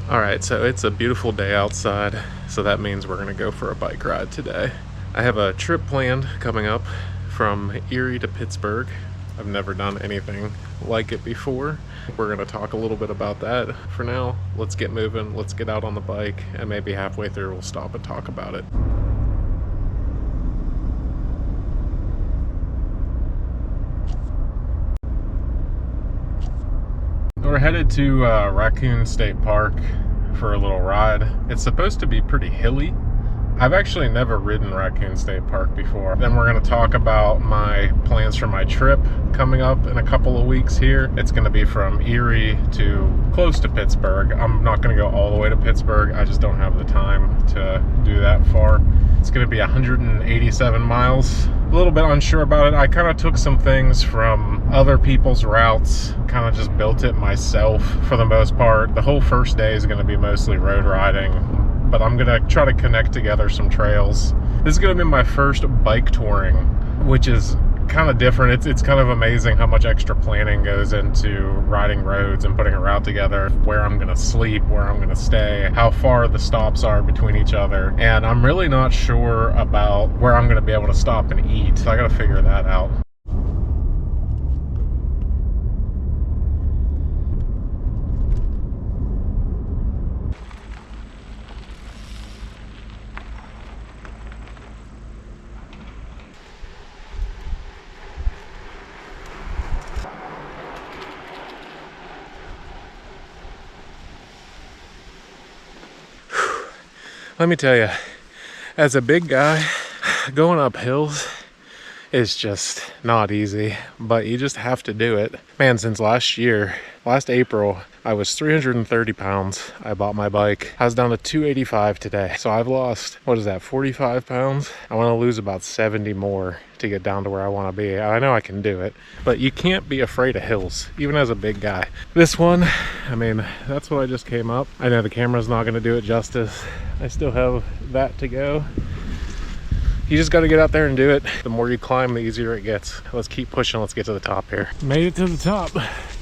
All right, so it's a beautiful day outside, so that means we're gonna go for a bike ride today. I have a trip planned coming up from Erie to Pittsburgh. I've never done anything like it before. We're gonna talk a little bit about that. For now, let's get moving, let's get out on the bike, and maybe halfway through we'll stop and talk about it. We're headed to Racoon State Park for a little ride. It's supposed to be pretty hilly. I've actually never ridden Racoon State Park before. Then we're going to talk about my plans for my trip coming up in a couple of weeks here. It's going to be from Erie to close to Pittsburgh. I'm not going to go all the way to Pittsburgh. I just don't have the time to do that far. It's going to be 187 miles. A little bit unsure about it. I kind of took some things from other people's routes, kind of just built it myself for the most part. The whole first day is going to be mostly road riding, but I'm going to try to connect together some trails. This is going to be my first bike touring, which is kind of different. It's kind of amazing how much extra planning goes into riding roads and putting a route together, where I'm going to sleep, where I'm going to stay, how far the stops are between each other. And I'm really not sure about where I'm going to be able to stop and eat. So I got to figure that out. Let me tell you, as a big guy, going up hills is just not easy, but you just have to do it. Man, since last April, I was 330 pounds. I bought my bike. I was down to 285 today. So I've lost, 45 pounds? I want to lose about 70 more to get down to where I want to be. I know I can do it, but you can't be afraid of hills, even as a big guy. This one, I mean, that's what I just came up. I know the camera's not going to do it justice. I still have that to go. You just got to get out there and do it. The more you climb, the easier it gets. Let's keep pushing. Let's get to the top here. Made it to the top.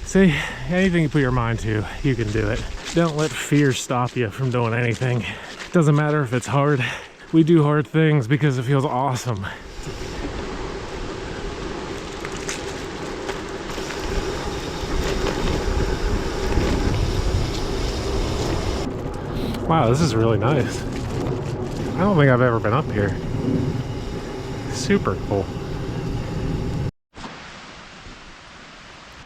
See, anything you put your mind to, you can do it. Don't let fear stop you from doing anything. Doesn't matter if it's hard. We do hard things because it feels awesome. Wow, this is really nice. I don't think I've ever been up here. Super cool.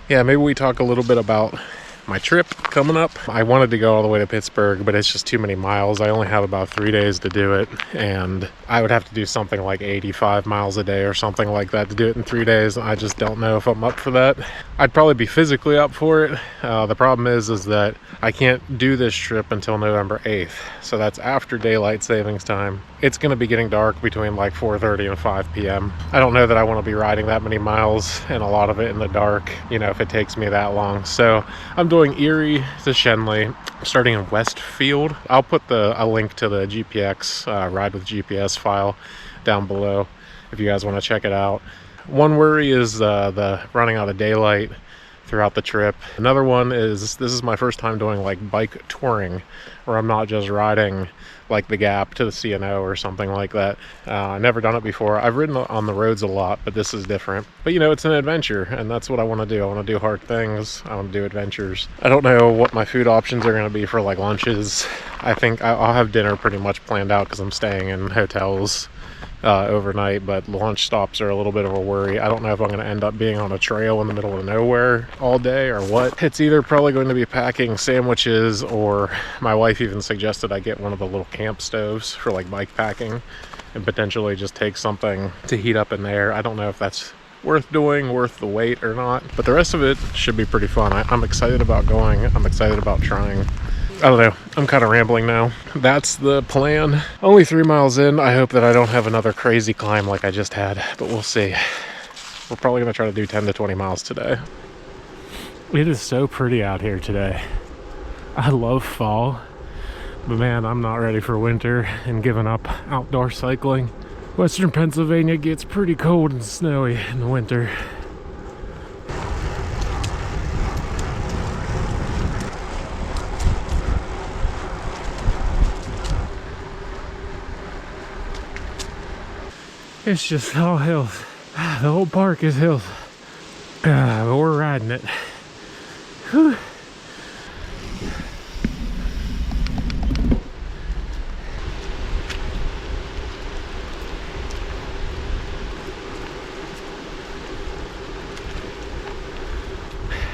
Yeah, maybe we talk a little bit about my trip coming up. I wanted to go all the way to Pittsburgh, but it's just too many miles. I only have about 3 days to do it, and I would have to do something like 85 miles a day or something like that to do it in 3 days. I just don't know if I'm up for that. I'd probably be physically up for it. The problem is that I can't do this trip until November 8th, so that's after daylight savings time. It's going to be getting dark between like 4:30 and 5 p.m. I don't know that I want to be riding that many miles, and a lot of it in the dark, you know, if it takes me that long. So I'm doing Erie to Shenley, starting in Westfield. I'll put a link to the GPX Ride with GPS file down below if you guys want to check it out. One worry is the running out of daylight throughout the trip. Another one is this is my first time doing like bike touring, where I'm not just riding like the Gap to the CNO or something like that. I've never done it before. I've ridden on the roads a lot, but this is different. But you know, it's an adventure, and that's what I want to do. I want to do hard things. I want to do adventures. I don't know what my food options are going to be for like lunches. I think I'll have dinner pretty much planned out because I'm staying in hotels overnight, but lunch stops are a little bit of a worry. I don't know if I'm going to end up being on a trail in the middle of nowhere all day or what. It's either probably going to be packing sandwiches, or my wife even suggested I get one of the little camp stoves for like bike packing and potentially just take something to heat up in there. I don't know if that's worth doing, worth the wait or not, but the rest of it should be pretty fun. I'm excited about going. I'm excited about trying. I don't know, I'm kind of rambling now. That's the plan. Only 3 miles in. I hope that I don't have another crazy climb like I just had, but we'll see. We're probably gonna try to do 10 to 20 miles today. It is so pretty out here today. I love fall, but man, I'm not ready for winter and giving up outdoor cycling. Western Pennsylvania gets pretty cold and snowy in the winter. It's just all hills. The whole park is hills. But we're riding it. Whew.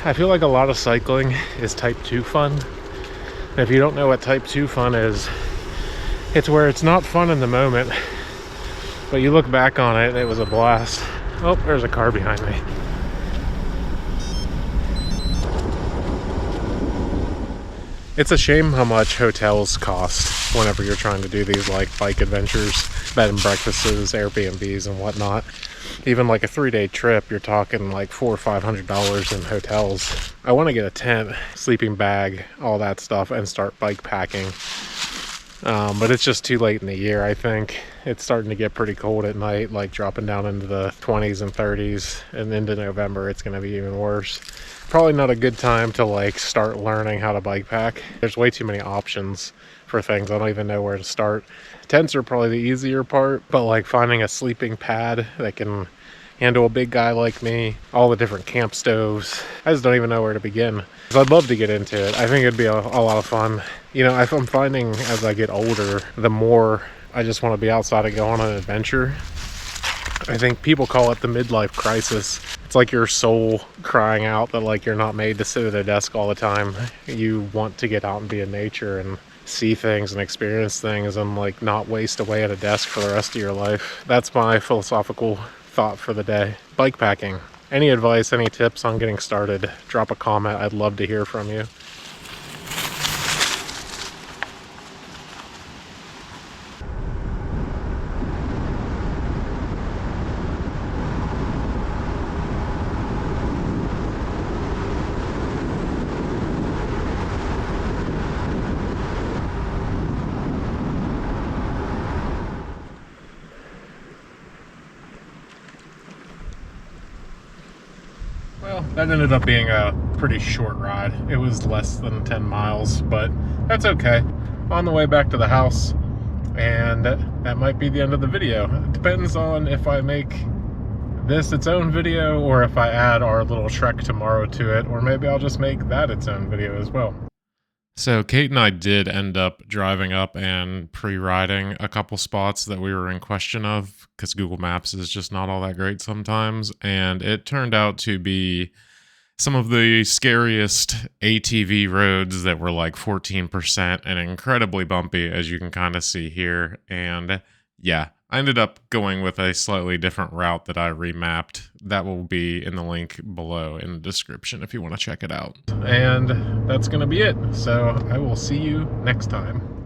I feel like a lot of cycling is type 2 fun. And if you don't know what type 2 fun is, it's where it's not fun in the moment, but you look back on it and it was a blast. Oh, there's a car behind me. It's a shame how much hotels cost whenever you're trying to do these like bike adventures, bed and breakfasts, Airbnbs and whatnot. Even like a 3-day trip, you're talking like $400 or $500 in hotels. I want to get a tent, sleeping bag, all that stuff, and start bike packing. But it's just too late in the year, I think. It's starting to get pretty cold at night, like dropping down into the 20s and 30s, and into November it's going to be even worse. Probably not a good time to like start learning how to bike pack. There's way too many options for things. I don't even know where to start. Tents are probably the easier part, but like finding a sleeping pad that can handle a big guy like me, all the different camp stoves, I just don't even know where to begin. So I'd love to get into it. I think it'd be a lot of fun. You know, I'm finding as I get older, the more I just want to be outside and go on an adventure. I think people call it the midlife crisis. It's like your soul crying out that like you're not made to sit at a desk all the time. You want to get out and be in nature and see things and experience things and like not waste away at a desk for the rest of your life. That's my philosophical thought for the day. Bike packing. Any advice, any tips on getting started, drop a comment. I'd love to hear from you. Well, that ended up being a pretty short ride. It was less than 10 miles, but that's okay. On the way back to the house, and that might be the end of the video. It depends on if I make this its own video or if I add our little trek tomorrow to it, or maybe I'll just make that its own video as well. So Kate and I did end up driving up and pre-riding a couple spots that we were in question of, because Google Maps is just not all that great sometimes, and it turned out to be some of the scariest ATV roads that were like 14% and incredibly bumpy, as you can kind of see here. And yeah, I ended up going with a slightly different route that I remapped. That will be in the link below in the description if you want to check it out. And that's going to be it. So I will see you next time.